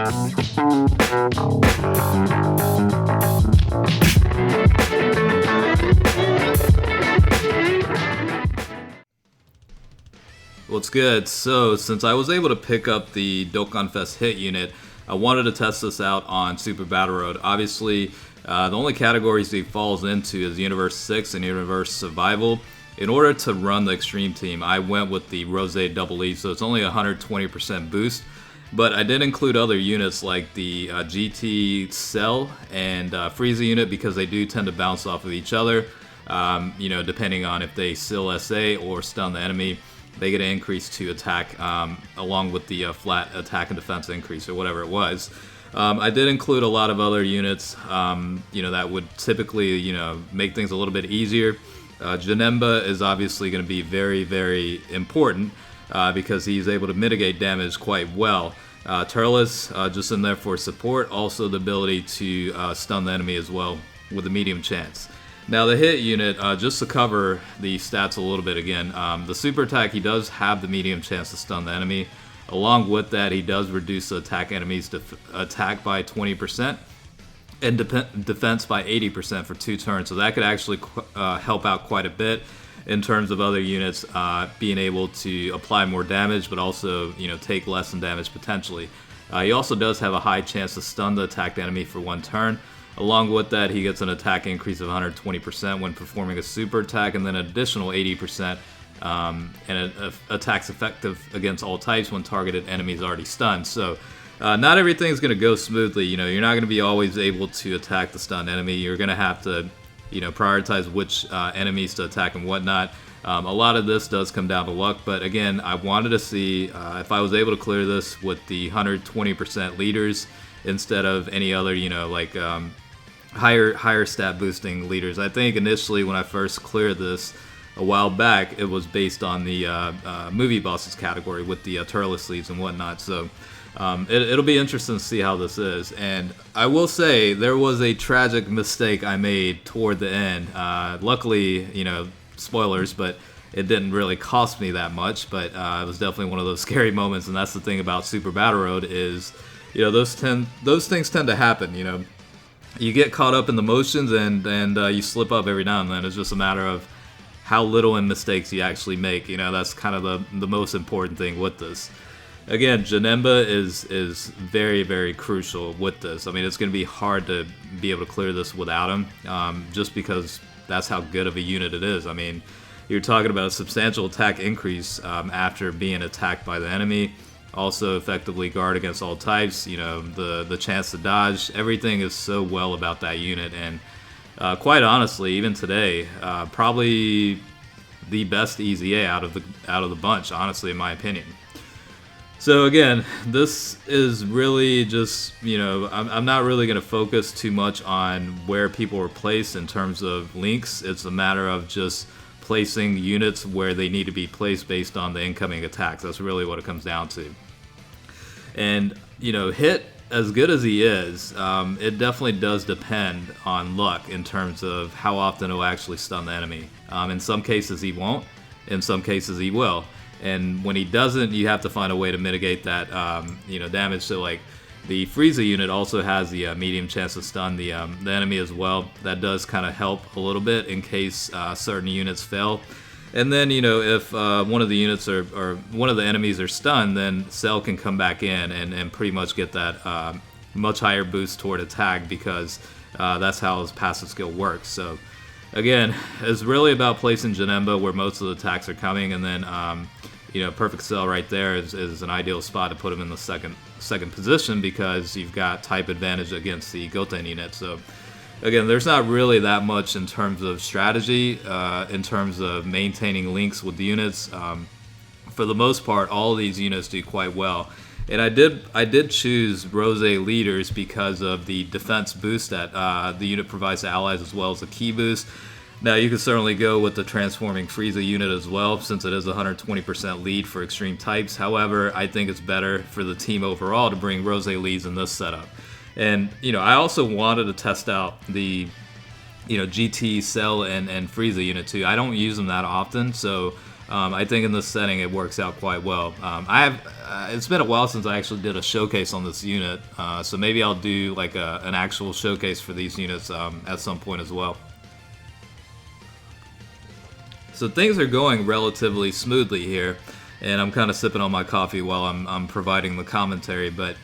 What's good? So, since I was able to pick up the DokkanFest Hit unit, I wanted to test this out on Super Battle Road. Obviously, the only categories he falls into is Universe 6 and Universe Survival. In order to run the Extreme team, I went with the Rose Double E, so it's only 120% boost. But I did include other units like the GT Cell and Frieza unit because they do tend to bounce off of each other. Depending on if they seal SA or stun the enemy, they get an increase to attack along with the flat attack and defense increase or whatever it was. I did include a lot of other units, that would typically, make things a little bit easier. Janemba is obviously going to be very, very important because he's able to mitigate damage quite well. Turles, just in there for support, also the ability to stun the enemy as well with a medium chance. Now the hit unit, just to cover the stats a little bit again, the super attack, he does have the medium chance to stun the enemy. Along with that, he does reduce the attack enemies to attack by 20% and defense by 80% for 2 turns. So that could actually help out quite a bit in terms of other units being able to apply more damage, but also take less than damage potentially. He also does have a high chance to stun the attacked enemy for 1 turn. Along with that, he gets an attack increase of 120% when performing a super attack, and then an additional 80%, and it attacks effective against all types when targeted enemies already stunned. So not everything's going to go smoothly. You're not going to be always able to attack the stunned enemy. You're going to have to prioritize which enemies to attack and whatnot. A lot of this does come down to luck, but again, I wanted to see if I was able to clear this with the 120% leaders instead of any other, higher stat boosting leaders. I think initially when I first cleared this a while back, it was based on the movie bosses category with the Turles leads and whatnot. So it'll be interesting to see how this is. And I will say there was a tragic mistake I made toward the end. Luckily, spoilers, but it didn't really cost me that much. But it was definitely one of those scary moments. And that's the thing about Super Battle Road is, those things tend to happen. You get caught up in the motions and you slip up every now and then. It's just a matter of how little in mistakes you actually make. That's kind of the most important thing with this. Again, Janemba is very, very crucial with this. I mean, it's going to be hard to be able to clear this without him, just because that's how good of a unit it is. I mean, you're talking about a substantial attack increase after being attacked by the enemy. Also effectively guard against all types, the chance to dodge. Everything is so well about that unit, and quite honestly, even today, probably the best EZA out of the bunch, honestly, in my opinion. So again, this is really just, I'm not really going to focus too much on where people are placed in terms of links. It's a matter of just placing units where they need to be placed based on the incoming attacks. That's really what it comes down to. And, Hit, as good as he is, it definitely does depend on luck in terms of how often he'll actually stun the enemy. In some cases he won't, in some cases he will. And when he doesn't, you have to find a way to mitigate that, damage. So, like, the Frieza unit also has the medium chance to stun the enemy as well. That does kind of help a little bit in case certain units fail. And then, if one of the units or one of the enemies are stunned, then Cell can come back in and pretty much get that much higher boost toward attack because that's how his passive skill works. So, again, it's really about placing Janemba where most of the attacks are coming, and then Perfect Cell right there is an ideal spot to put him in the second position because you've got type advantage against the Goten unit. So again, there's not really that much in terms of strategy, in terms of maintaining links with the units. For the most part, all of these units do quite well. And I did choose Rose leaders because of the defense boost that the unit provides to allies, as well as the key boost. Now, you can certainly go with the transforming Frieza unit as well, since it is a 120% lead for extreme types. However, I think it's better for the team overall to bring Rose leads in this setup. And, I also wanted to test out the, GT Cell and Frieza unit too. I don't use them that often, so I think in this setting it works out quite well. It's been a while since I actually did a showcase on this unit, so maybe I'll do like an actual showcase for these units at some point as well. So things are going relatively smoothly here, and I'm kind of sipping on my coffee while I'm providing the commentary, but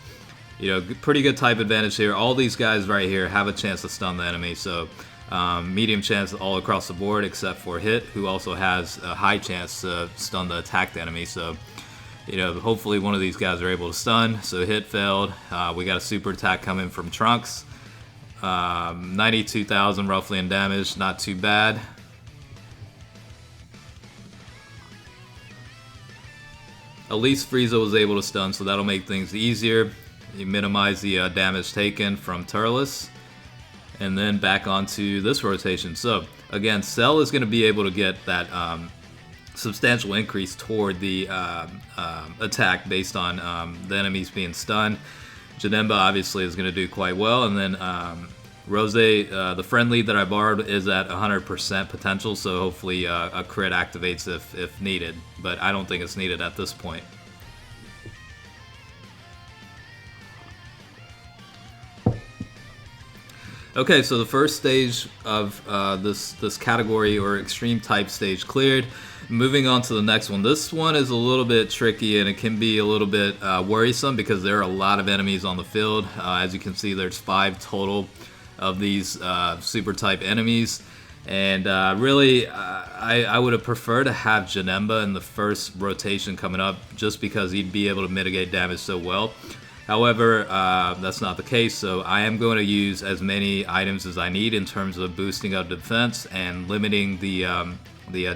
pretty good type advantage here. All these guys right here have a chance to stun the enemy, so medium chance all across the board except for Hit, who also has a high chance to stun the attacked enemy. So hopefully one of these guys are able to stun. So Hit failed. We got a super attack coming from Trunks. 92,000 roughly in damage, not too bad. At least Frieza was able to stun, so that'll make things easier. You minimize the damage taken from Turles. And then back onto this rotation. So again, Cell is going to be able to get that substantial increase toward the attack based on the enemies being stunned. Janemba obviously is going to do quite well. And then Rose, the friend lead that I borrowed, is at 100% potential, so hopefully a crit activates if needed, but I don't think it's needed at this point. Okay, so the first stage of this category or extreme type stage cleared. Moving on to the next one. This one is a little bit tricky and it can be a little bit worrisome because there are a lot of enemies on the field. As you can see, there's 5 total of these super type enemies, and really I would have preferred to have Janemba in the first rotation coming up just because he'd be able to mitigate damage so well. However, that's not the case, so I am going to use as many items as I need in terms of boosting up defense and limiting the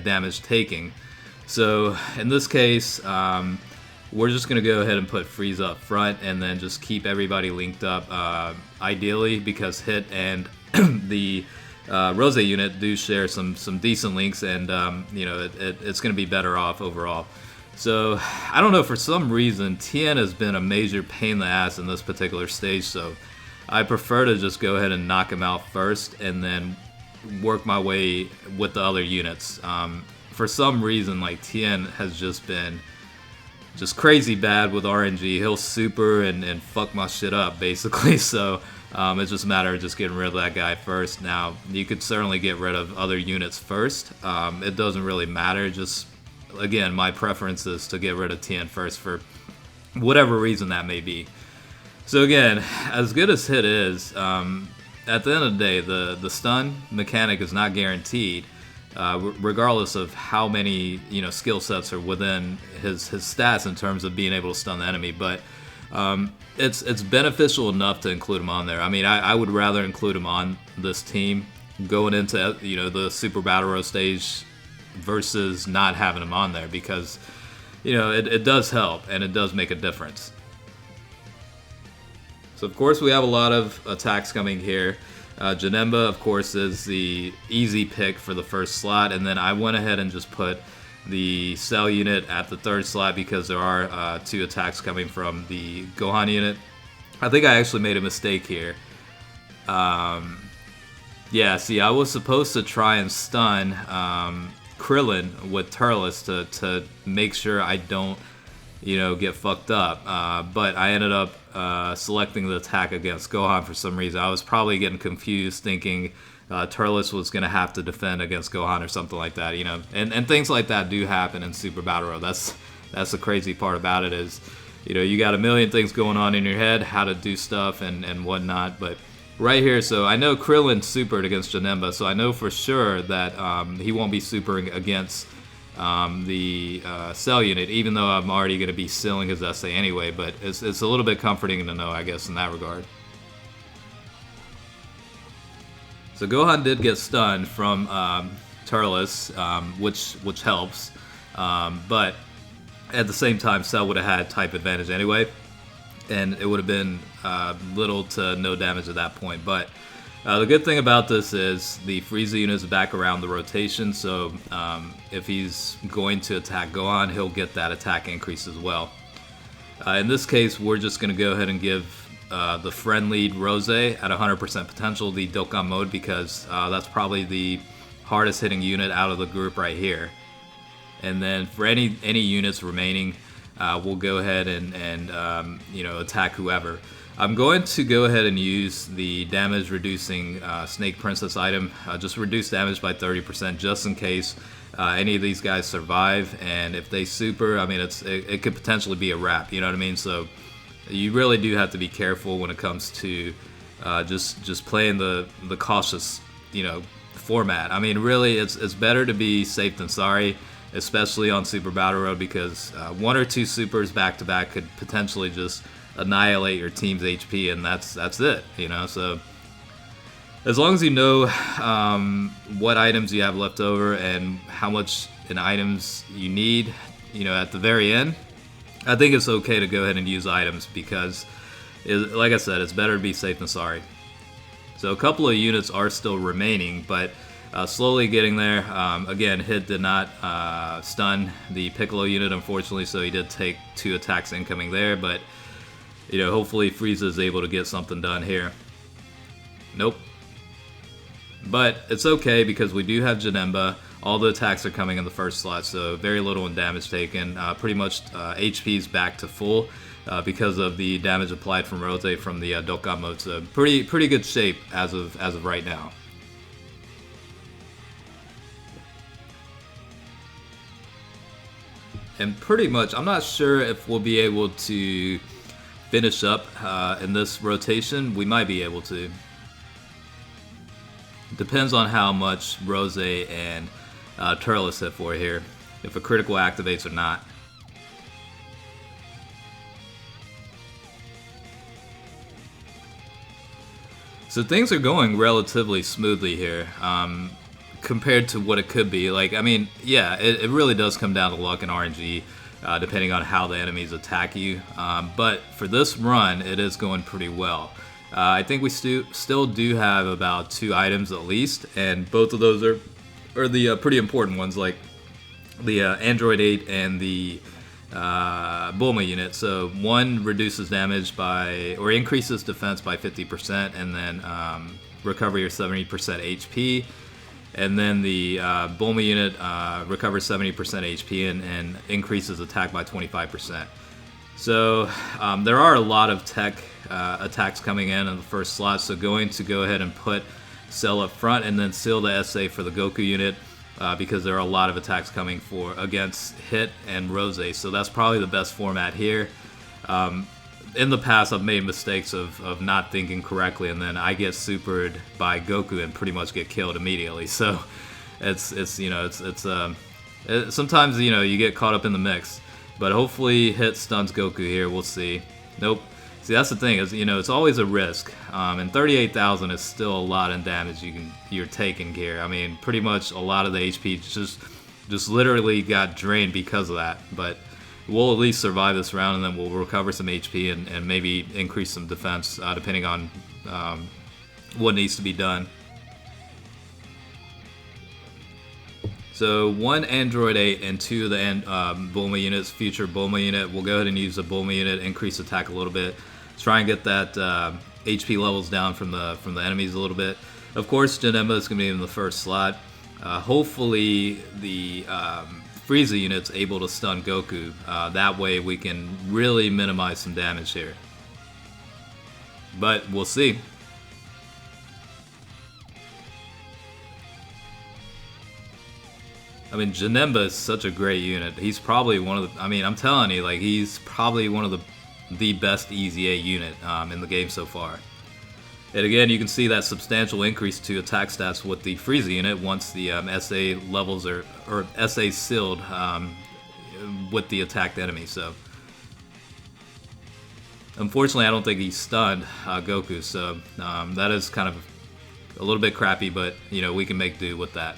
damage taking. So in this case, we're just going to go ahead and put Frieza up front and then just keep everybody linked up, ideally, because Hit and the Rose unit do share some decent links, and it's going to be better off overall. So I don't know, for some reason Tien has been a major pain in the ass in this particular stage, so I prefer to just go ahead and knock him out first and then work my way with the other units. For some reason, like, Tien has just been crazy bad with RNG. He'll super and fuck my shit up, basically. So it's just a matter of just getting rid of that guy first. Now, you could certainly get rid of other units first. It doesn't really matter. Just, again, my preference is to get rid of Tien first for whatever reason that may be. So again, as good as Hit is, at the end of the day, the stun mechanic is not guaranteed, regardless of how many skill sets are within his stats in terms of being able to stun the enemy. But it's beneficial enough to include him on there. I mean, I would rather include him on this team going into the Super Battle Road stage versus not having him on there, because it does help and it does make a difference. So of course we have a lot of attacks coming here. Janemba, of course, is the easy pick for the first slot, and then I went ahead and just put the Cell unit at the third slot because there are 2 attacks coming from the Gohan unit. I think I actually made a mistake here. Yeah, see, I was supposed to try and stun Krillin with Turles to make sure I don't get fucked up, but I ended up selecting the attack against Gohan for some reason. I was probably getting confused, thinking Turles was going to have to defend against Gohan or something like that, and things like that do happen in Super Battle Road. That's the crazy part about it, is you got a million things going on in your head, how to do stuff and whatnot. But right here, so I know Krillin supered against Janemba, so I know for sure that he won't be supering against the Cell unit, even though I'm already going to be sealing his essay anyway. But it's a little bit comforting to know, I guess, in that regard. So Gohan did get stunned from Turles, which helps, but at the same time Cell would have had type advantage anyway, and it would have been little to no damage at that point. But the good thing about this is the Frieza unit is back around the rotation, so if he's going to attack Gohan, he'll get that attack increase as well. In this case, we're just going to go ahead and give the friend lead Rose at 100% potential the Dokkan mode, because that's probably the hardest hitting unit out of the group right here. and then for any units remaining, we'll go ahead and attack whoever. I'm going to go ahead and use the damage reducing Snake Princess item. Just reduce damage by 30% just in case any of these guys survive, and if they super, I mean, it could potentially be a wrap, you know what I mean? So you really do have to be careful when it comes to just playing the cautious, format. I mean, really, it's better to be safe than sorry, especially on Super Battle Road, because one or two supers back to back could potentially just annihilate your team's HP, and that's it, So as long as you know what items you have left over and how much in items you need, at the very end, I think it's okay to go ahead and use items because, like I said, it's better to be safe than sorry. So a couple of units are still remaining, but slowly getting there. Again, Hit did not stun the Piccolo unit, unfortunately, so he did take 2 attacks incoming there, but hopefully Frieza is able to get something done here. Nope. But it's okay because we do have Janemba. All the attacks are coming in the first slot, so very little in damage taken. Pretty much HP's back to full because of the damage applied from Rose from the Dokkan mode. So pretty good shape as of right now. And pretty much, I'm not sure if we'll be able to finish up in this rotation. We might be able to. Depends on how much Rose and Turles hit for here, if a critical activates or not. So things are going relatively smoothly here, compared to what it could be. Like, I mean, yeah, it really does come down to luck and RNG, depending on how the enemies attack you. But for this run, it is going pretty well. I think we still do have about 2 items at least, and both of those are the pretty important ones, like the Android 8 and the Bulma unit. So one reduces damage or increases defense by 50%, and then recovery of 70% HP. And then the Bulma unit recovers 70% HP and increases attack by 25%. So there are a lot of tech attacks coming in the first slot, so going to go ahead and put Cell up front and then seal the SA for the Goku unit because there are a lot of attacks coming against Hit and Rose, so that's probably the best format here. In the past, I've made mistakes of not thinking correctly, and then I get supered by Goku and pretty much get killed immediately. So sometimes you get caught up in the mix. But hopefully Hit stuns Goku here. We'll see. Nope. See, that's the thing is, it's always a risk. And 38,000 is still a lot in damage you're taking here. I mean, pretty much a lot of the HP just literally got drained because of that. But we'll at least survive this round, and then we'll recover some HP and maybe increase some defense, depending on what needs to be done. So 1 Android 8 and 2 of the Bulma units, future Bulma unit. We'll go ahead and use the Bulma unit, increase attack a little bit, try and get that HP levels down from the enemies a little bit. Of course, Janemba is going to be in the first slot. Hopefully the Frieza unit's able to stun Goku. That way we can really minimize some damage here. But we'll see. I mean, Janemba is such a great unit. He's probably one of the, I'm telling you, like, he's probably one of the best EZA unit in the game so far. And again, you can see that substantial increase to attack stats with the Frieza unit once the SA levels or SA sealed with the attacked enemy. So, unfortunately, I don't think he stunned Goku. So that is kind of a little bit crappy, but we can make do with that.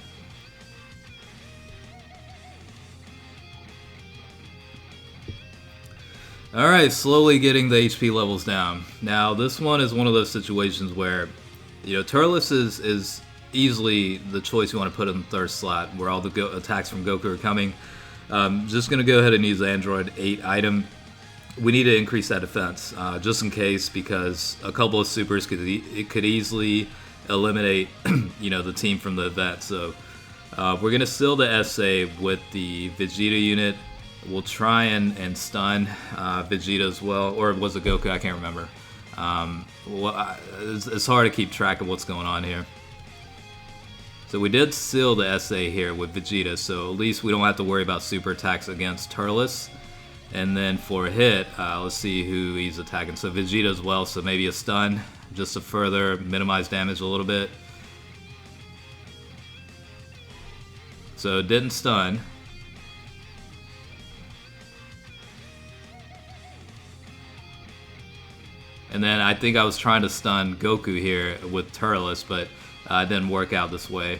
Alright, slowly getting the HP levels down. Now, this one is one of those situations where, Turles is easily the choice you want to put in the third slot, where all the attacks from Goku are coming. Just going to go ahead and use the Android 8 item. We need to increase that defense, just in case, because a couple of supers could easily eliminate, the team from the event. So, We're going to seal the SA with the Vegeta unit. We'll try and stun Vegeta as well, or was it Goku? I can't remember. It's hard to keep track of what's going on here. So we did seal the SA here with Vegeta, so at least we don't have to worry about super attacks against Turles. And then for a hit, let's see who he's attacking. So Vegeta as well, so maybe a stun just to further minimize damage a little bit. So it didn't stun. And then I think I was trying to stun Goku here with Turles, but it didn't work out this way.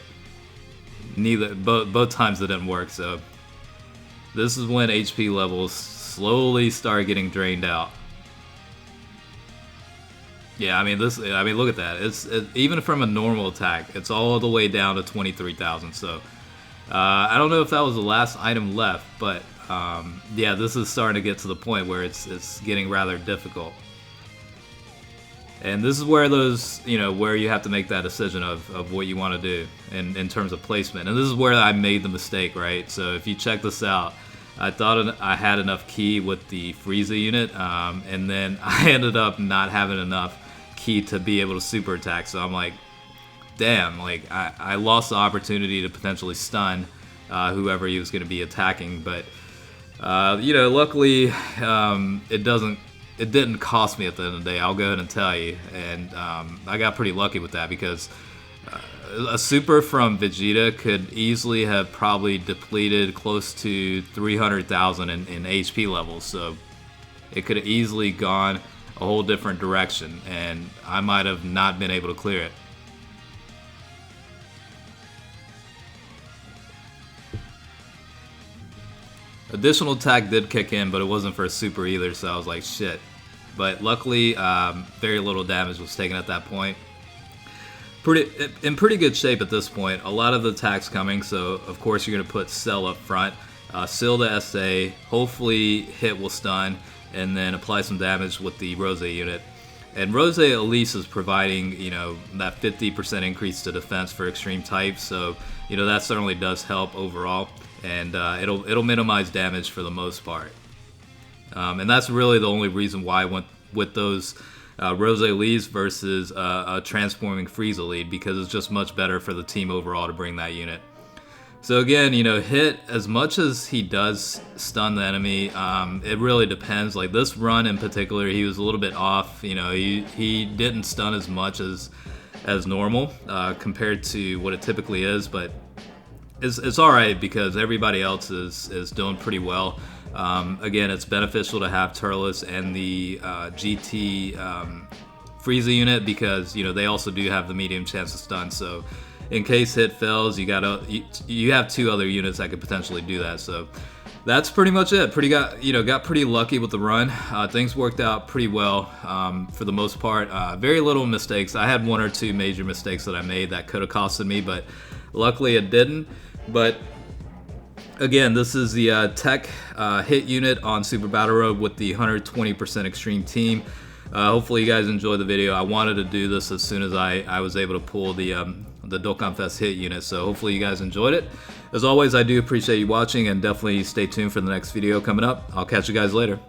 Both times it didn't work. So this is when HP levels slowly start getting drained out. Yeah, I mean look at that. Even from a normal attack, it's all the way down to 23,000. So I don't know if that was the last item left, but yeah, this is starting to get to the point where it's getting rather difficult. And this is where those, where you have to make that decision of what you want to do in terms of placement. And this is where I made the mistake, right? So if you check this out, I thought I had enough ki with the Frieza unit, and then I ended up not having enough ki to be able to super attack. So I'm like, damn, like I lost the opportunity to potentially stun whoever he was going to be attacking. But, luckily it didn't cost me at the end of the day, I'll go ahead and tell you. And I got pretty lucky with that because a super from Vegeta could easily have probably depleted close to 300,000 in HP levels. So it could have easily gone a whole different direction, and I might have not been able to clear it. Additional attack did kick in, but it wasn't for a super either, so I was like, shit. But luckily, very little damage was taken at that point. In pretty good shape at this point. A lot of the attacks coming, so of course you're going to put Cell up front. Seal the SA, hopefully hit will stun, and then apply some damage with the Rose unit. And Rose at least is providing, that 50% increase to defense for extreme types, so, that certainly does help overall. And it'll minimize damage for the most part. And that's really the only reason why I went with those Rose leads versus a transforming Frieza lead, because it's just much better for the team overall to bring that unit. So again, Hit, as much as he does stun the enemy, it really depends. Like this run in particular, he was a little bit off. He didn't stun as much as normal compared to what it typically is, but it's all right because everybody else is doing pretty well. Again, it's beneficial to have Turles and the GT Frieza unit because they also do have the medium chance to stun. So in case Hit fails, you have two other units that could potentially do that. So that's pretty much it. Got pretty lucky with the run. Things worked out pretty well for the most part. Very little mistakes. I had one or two major mistakes that I made that could have costed me, but luckily it didn't. But again, this is the TEQ Hit unit on Super Battle Road with the 120% Extreme Team. Hopefully you guys enjoyed the video. I wanted to do this as soon as I was able to pull the DokkanFest Hit unit, so hopefully you guys enjoyed it. As always, I do appreciate you watching, and definitely stay tuned for the next video coming up. I'll catch you guys later.